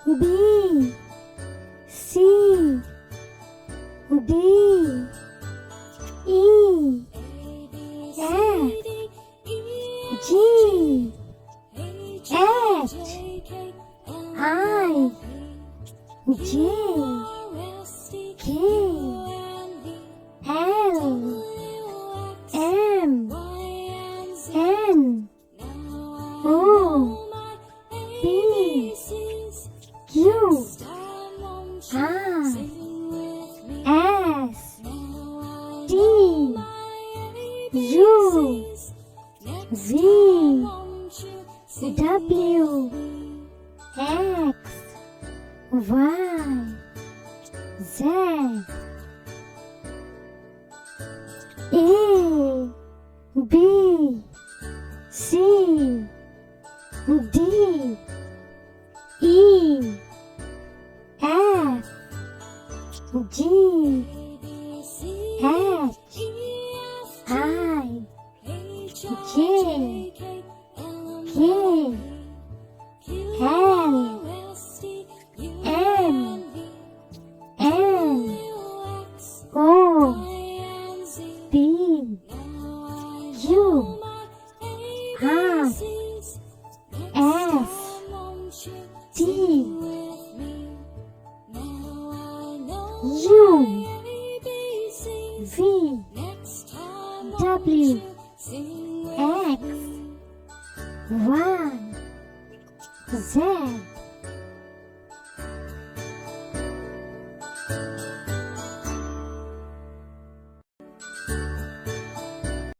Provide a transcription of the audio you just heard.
B, C, D, E, F, G, H, I, J, K, L, M, N, O, P, Q, R, S, T, U, V, W, X, Y, Z, A, B, C, D, E, F, G, H, I, J, K, L, M, N, O, P, Q, R, S, T, U, V, W, X, Y, Z.